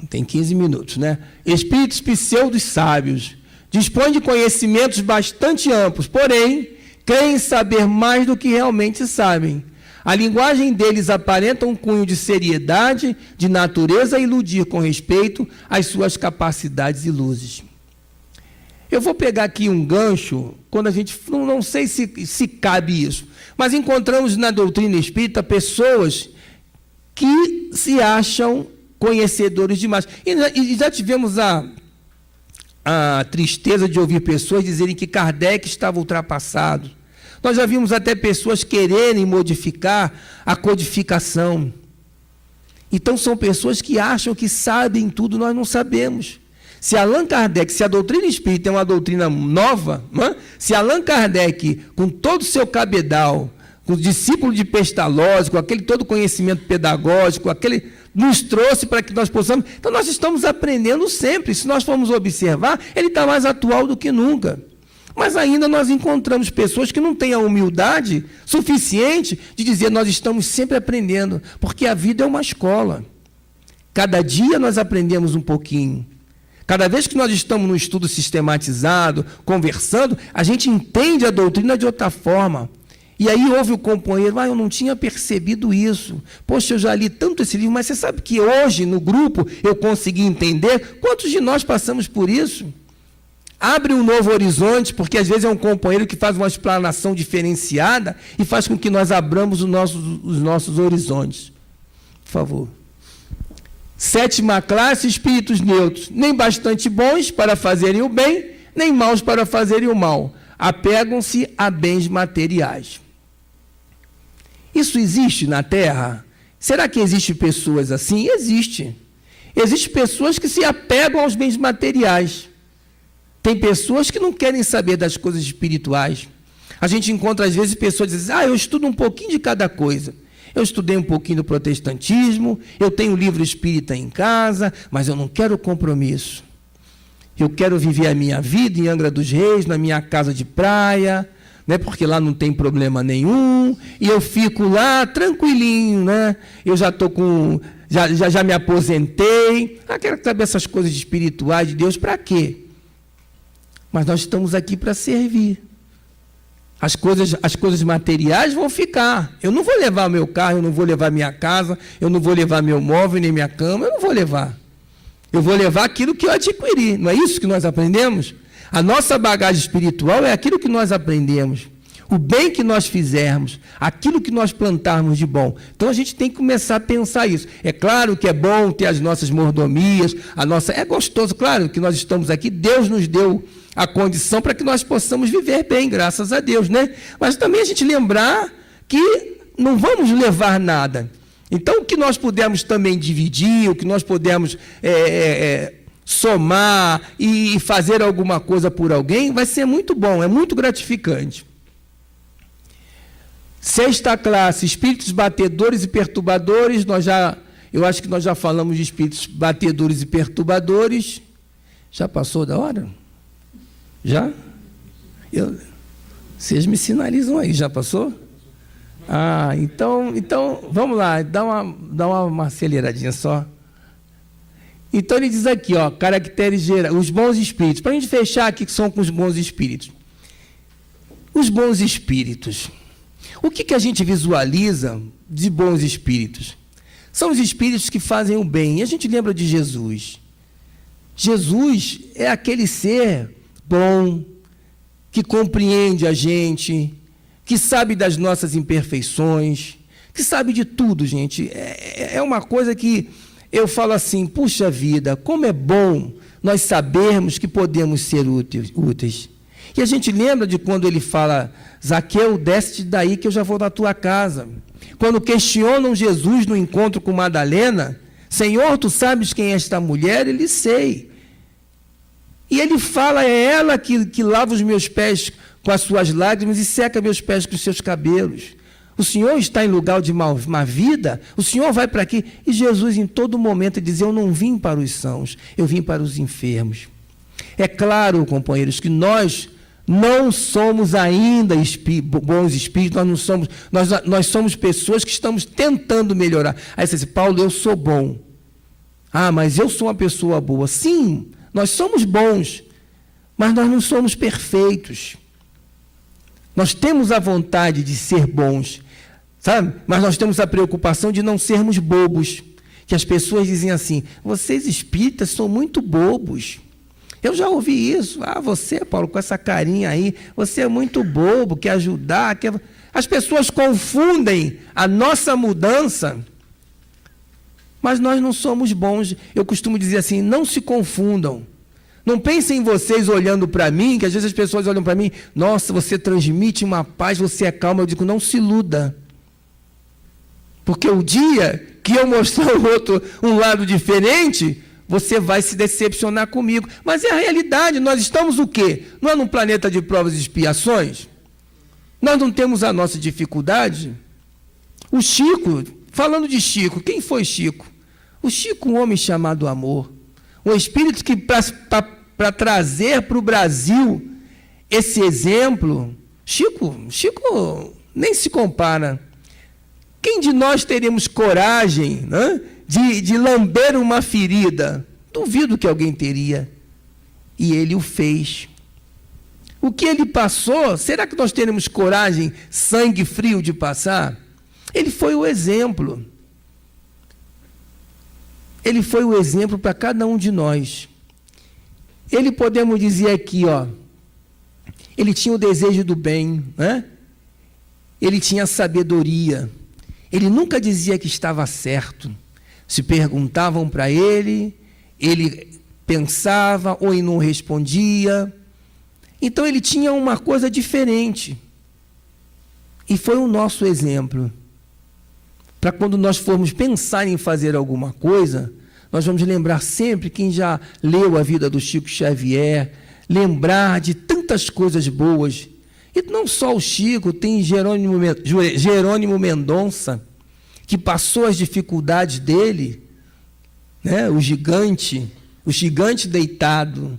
tem 15 minutos, né? Espíritos pseudos sábios. Dispõem de conhecimentos bastante amplos, porém, creem saber mais do que realmente sabem. A linguagem deles aparenta um cunho de seriedade, de natureza a iludir com respeito às suas capacidades e luzes. Eu vou pegar aqui um gancho, quando a gente, não sei se cabe isso, mas encontramos na doutrina espírita pessoas que se acham conhecedores demais. E já tivemos a tristeza de ouvir pessoas dizerem que Kardec estava ultrapassado. Nós já vimos até pessoas quererem modificar a codificação. Então, são pessoas que acham que sabem tudo, nós não sabemos. Se Allan Kardec, se a doutrina espírita é uma doutrina nova, né? Se Allan Kardec, com todo o seu cabedal, com o discípulo de Pestalozzi, com aquele todo conhecimento pedagógico, nos trouxe para que nós possamos... Então, nós estamos aprendendo sempre. Se nós formos observar, ele está mais atual do que nunca. Mas ainda nós encontramos pessoas que não têm a humildade suficiente de dizer nós estamos sempre aprendendo, porque a vida é uma escola. Cada dia nós aprendemos um pouquinho. Cada vez que nós estamos num estudo sistematizado, conversando, a gente entende a doutrina de outra forma. E aí ouve o companheiro, eu não tinha percebido isso. Poxa, eu já li tanto esse livro, mas você sabe que hoje, no grupo, eu consegui entender? Quantos de nós passamos por isso? Abre um novo horizonte, porque às vezes é um companheiro que faz uma explanação diferenciada e faz com que nós abramos os nossos horizontes. Por favor. 7ª classe, espíritos neutros, nem bastante bons para fazerem o bem, nem maus para fazerem o mal. Apegam-se a bens materiais. Isso existe na Terra? Será que existem pessoas assim? Existe. Existem pessoas que se apegam aos bens materiais. Tem pessoas que não querem saber das coisas espirituais. A gente encontra, às vezes, pessoas que dizem, eu estudo um pouquinho de cada coisa. Eu estudei um pouquinho do protestantismo, eu tenho um livro espírita em casa, mas eu não quero compromisso. Eu quero viver a minha vida em Angra dos Reis, na minha casa de praia, né, porque lá não tem problema nenhum, e eu fico lá tranquilinho, né? Eu já estou com... Já me aposentei. Quero saber essas coisas espirituais de Deus, para quê? Mas nós estamos aqui para servir. As coisas materiais vão ficar. Eu não vou levar meu carro, eu não vou levar minha casa, eu não vou levar meu móvel, nem minha cama, eu não vou levar. Eu vou levar aquilo que eu adquiri. Não é isso que nós aprendemos? A nossa bagagem espiritual é aquilo que nós aprendemos. O bem que nós fizermos, aquilo que nós plantarmos de bom. Então a gente tem que começar a pensar isso. É claro que é bom ter as nossas mordomias, é gostoso, claro que nós estamos aqui, Deus nos deu a condição para que nós possamos viver bem, graças a Deus, né? Mas também a gente lembrar que não vamos levar nada. Então, o que nós pudermos também dividir, o que nós pudermos somar e fazer alguma coisa por alguém, vai ser muito bom, é muito gratificante. 6ª classe, espíritos batedores e perturbadores. Eu acho que nós já falamos de espíritos batedores e perturbadores. Já passou da hora? Já? Vocês me sinalizam aí, já passou? Então vamos lá, dá uma aceleradinha só. Então ele diz aqui, caracteres gerais, os bons espíritos. Para a gente fechar aqui, que são com os bons espíritos. Os bons espíritos. O que a gente visualiza de bons espíritos? São os espíritos que fazem o bem. E a gente lembra de Jesus. Jesus é aquele ser bom, que compreende a gente, que sabe das nossas imperfeições, que sabe de tudo, gente. É uma coisa que eu falo assim, puxa vida, como é bom nós sabermos que podemos ser úteis. E a gente lembra de quando ele fala, Zaqueu, desce daí que eu já vou na tua casa. Quando questionam Jesus no encontro com Madalena, Senhor, tu sabes quem é esta mulher? Ele sei. E ele fala, é ela que lava os meus pés com as suas lágrimas e seca meus pés com os seus cabelos. O Senhor está em lugar de má vida? O Senhor vai para aqui? E Jesus, em todo momento, diz, eu não vim para os sãos, eu vim para os enfermos. É claro, companheiros, que nós não somos ainda bons espíritos, nós somos pessoas que estamos tentando melhorar. Aí você diz, Paulo, eu sou bom. Mas eu sou uma pessoa boa. Sim, nós somos bons, mas nós não somos perfeitos. Nós temos a vontade de ser bons, sabe? Mas nós temos a preocupação de não sermos bobos. Que as pessoas dizem assim, vocês espíritas são muito bobos. Eu já ouvi isso. Você, Paulo, com essa carinha aí, você é muito bobo, quer ajudar. As pessoas confundem a nossa mudança, mas nós não somos bons. Eu costumo dizer assim, não se confundam. Não pensem em vocês olhando para mim, que às vezes as pessoas olham para mim, nossa, você transmite uma paz, você é calma. Eu digo, não se iluda. Porque o dia que eu mostrar ao outro um lado diferente, você vai se decepcionar comigo. Mas é a realidade, nós estamos o quê? Não é num planeta de provas e expiações? Nós não temos a nossa dificuldade? O Chico, falando de Chico, quem foi Chico? O Chico, um homem chamado amor. Um espírito que, para trazer para o Brasil esse exemplo, Chico nem se compara. Quem de nós teremos coragem, né, de lamber uma ferida? Duvido que alguém teria. E ele o fez. O que ele passou, será que nós teremos coragem, sangue frio de passar? Ele foi o exemplo. Ele foi o exemplo para cada um de nós. Ele, podemos dizer aqui, ele tinha o desejo do bem, né? Ele tinha sabedoria. Ele nunca dizia que estava certo. Se perguntavam para ele pensava ou não respondia. Então ele tinha uma coisa diferente. E foi o nosso exemplo. Para quando nós formos pensar em fazer alguma coisa, nós vamos lembrar sempre, quem já leu a vida do Chico Xavier, lembrar de tantas coisas boas. E não só o Chico, tem Jerônimo Mendonça, que passou as dificuldades dele, né? O gigante deitado,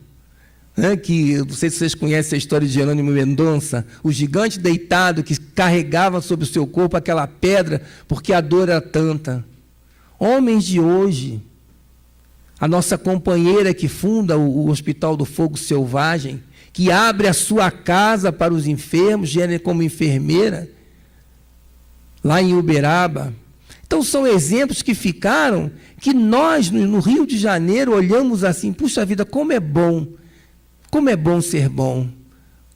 né? Que, não sei se vocês conhecem a história de Jerônimo Mendonça, o gigante deitado que carregava sobre o seu corpo aquela pedra, porque a dor era tanta. Homens de hoje, a nossa companheira que funda o Hospital do Fogo Selvagem, que abre a sua casa para os enfermos, como enfermeira, lá em Uberaba. Então, são exemplos que ficaram, que nós, no Rio de Janeiro, olhamos assim, puxa vida, como é bom ser bom,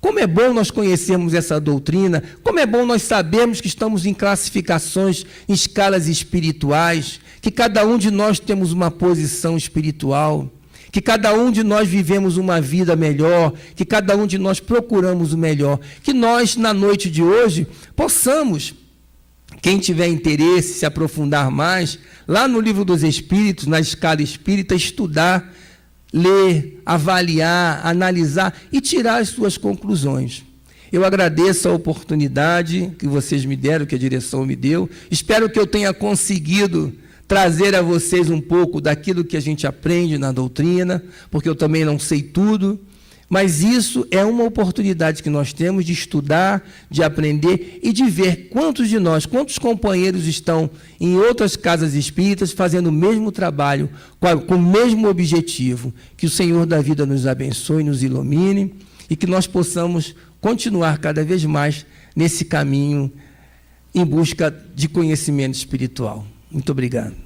como é bom nós conhecermos essa doutrina, como é bom nós sabermos que estamos em classificações, em escalas espirituais, que cada um de nós temos uma posição espiritual, que cada um de nós vivemos uma vida melhor, que cada um de nós procuramos o melhor, que nós, na noite de hoje, possamos, quem tiver interesse, se aprofundar mais, lá no Livro dos Espíritos, na escala espírita, estudar, ler, avaliar, analisar e tirar as suas conclusões. Eu agradeço a oportunidade que vocês me deram, que a direção me deu. Espero que eu tenha conseguido trazer a vocês um pouco daquilo que a gente aprende na doutrina, porque eu também não sei tudo, mas isso é uma oportunidade que nós temos de estudar, de aprender e de ver quantos companheiros estão em outras casas espíritas fazendo o mesmo trabalho, com o mesmo objetivo. Que o Senhor da vida nos abençoe, nos ilumine e que nós possamos continuar cada vez mais nesse caminho em busca de conhecimento espiritual. Muito obrigado.